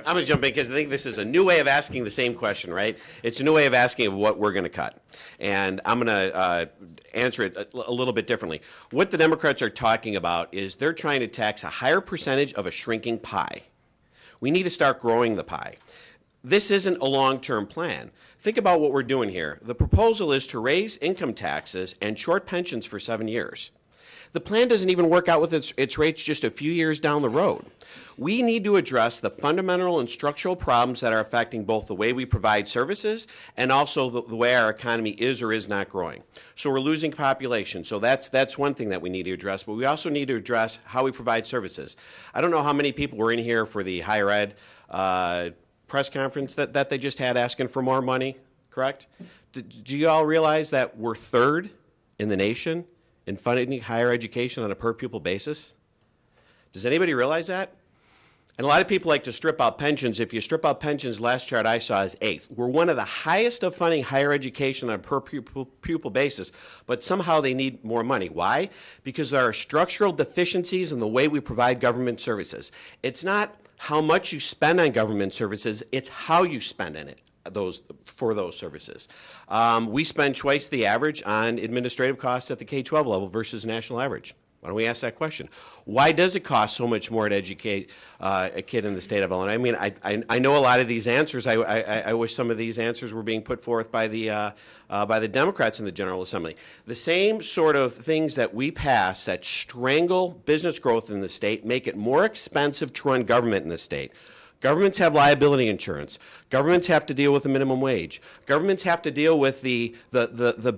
I'm going to jump in because I think this is a new way of asking the same question, right? It's a new way of asking of what we're going to cut. And I'm going to answer it a little bit differently. What the Democrats are talking about is they're trying to tax a higher percentage of a shrinking pie. We need to start growing the pie. This isn't a long-term plan. Think about what we're doing here. The proposal is to raise income taxes and short pensions for 7 years. The plan doesn't even work out with its rates just a few years down the road. We need to address the fundamental and structural problems that are affecting both the way we provide services and also the way our economy is or is not growing. So we're losing population. So that's one thing that we need to address, but we also need to address how we provide services. I don't know how many people were in here for the higher ed press conference that they just had asking for more money, correct? Do you all realize that we're third in the nation in funding higher education on a per pupil basis? Does anybody realize that? And a lot of people like to strip out pensions. If you strip out pensions, last chart I saw is 8th. We're one of the highest of funding higher education on a per pupil basis, but somehow they need more money. Why? Because there are structural deficiencies in the way we provide government services. It's not how much you spend on government services, it's how you spend in it. For those services. We spend twice the average on administrative costs at the K-12 level versus national average. Why don't we ask that question? Why does it cost so much more to educate a kid in the state of Illinois? I mean, I know a lot of these answers. I wish some of these answers were being put forth by the Democrats in the General Assembly. The same sort of things that we pass that strangle business growth in the state, make it more expensive to run government in the state. Governments have liability insurance. Governments have to deal with the minimum wage. Governments have to deal with the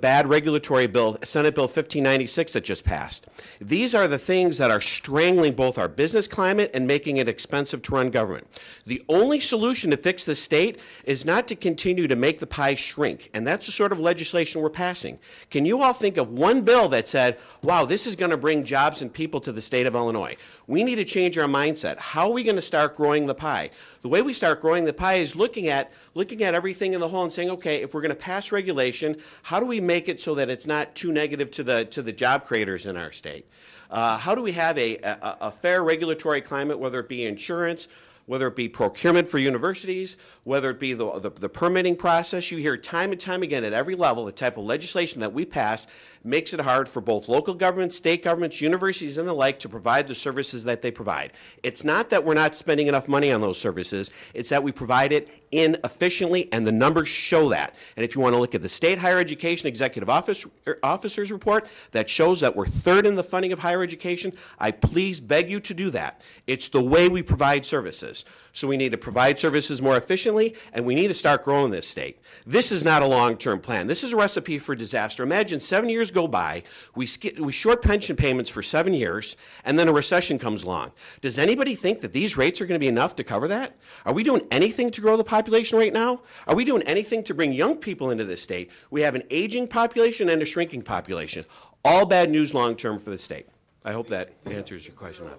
bad regulatory bill, Senate Bill 1596 that just passed. These are the things that are strangling both our business climate and making it expensive to run government. The only solution to fix the state is not to continue to make the pie shrink, and that's the sort of legislation we're passing. Can you all think of one bill that said, wow, this is going to bring jobs and people to the state of Illinois? We need to change our mindset. How are we going to start growing the pie? The way we start growing the pie is looking at everything in the whole and saying, okay, if we're going to pass regulation, how do we make it so that it's not too negative to the job creators in our state? How do we have a fair regulatory climate, whether it be insurance, whether it be procurement for universities, whether it be the permitting process? You hear time and time again at every level the type of legislation that we pass makes it hard for both local governments, state governments, universities, and the like to provide the services that they provide. It's not that we're not spending enough money on those services, it's that we provide it inefficiently, and the numbers show that. And if you want to look at the State Higher Education Executive Officers Report that shows that we're third in the funding of higher education, I please beg you to do that. It's the way we provide services. So we need to provide services more efficiently, and we need to start growing this state. This is not a long-term plan. This is a recipe for disaster. Imagine 7 years go by, we short pension payments for 7 years, and then a recession comes along. Does anybody think that these rates are going to be enough to cover that? Are we doing anything to grow the population right now? Are we doing anything to bring young people into this state? We have an aging population and a shrinking population. All bad news long-term for the state. I hope that answers your question enough.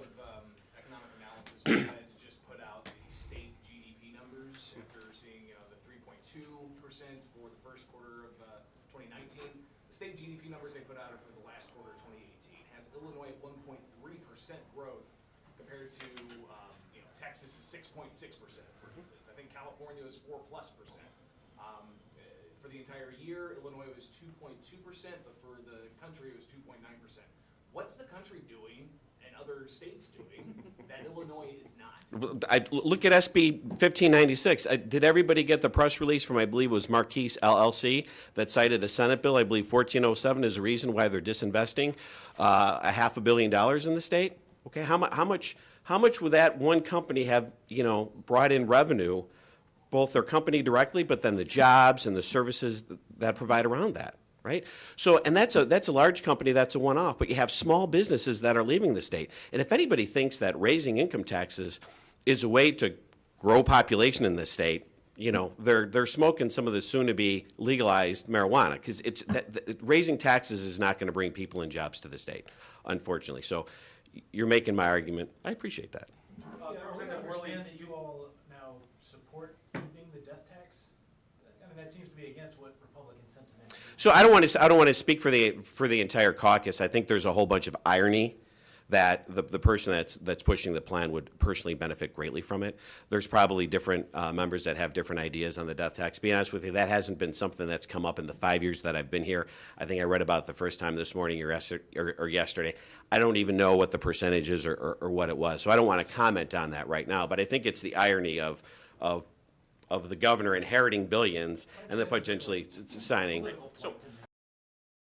Economic analysis. For the first quarter of 2019. The state GDP numbers they put out are for the last quarter of 2018. Has Illinois at 1.3% growth compared to Texas is 6.6%, for instance. I think California is 4+%. For the entire year, Illinois was 2.2%, but for the country it was 2.9%. What's the country doing and other states doing that Illinois is not? I look at SB 1596. Did everybody get the press release from, I believe it was Marquise LLC, that cited a Senate bill, I believe 1407, as a reason why they're disinvesting $500 million in the state? Okay, how much would that one company have brought in revenue, both their company directly, but then the jobs and the services that provide around that? Right? So, and that's a large company, that's a one-off, but you have small businesses that are leaving the state. And if anybody thinks that raising income taxes is a way to grow population in this state, they're smoking some of the soon-to-be legalized marijuana, because raising taxes is not going to bring people and jobs to the state, unfortunately. So you're making my argument. I appreciate that. Understand that you all now support keeping the death tax? I mean, that seems to be against what Republican sentiment is. So I don't want to speak for the entire caucus. I think there's a whole bunch of irony that the person that's pushing the plan would personally benefit greatly from it. There's probably different members that have different ideas on the death tax. To be honest with you, that hasn't been something that's come up in the 5 years that I've been here. I think I read about it the first time this morning or yesterday. I don't even know what the percentage is or what it was, so I don't want to comment on that right now. But I think it's the irony of the governor inheriting billions and then potentially signing. So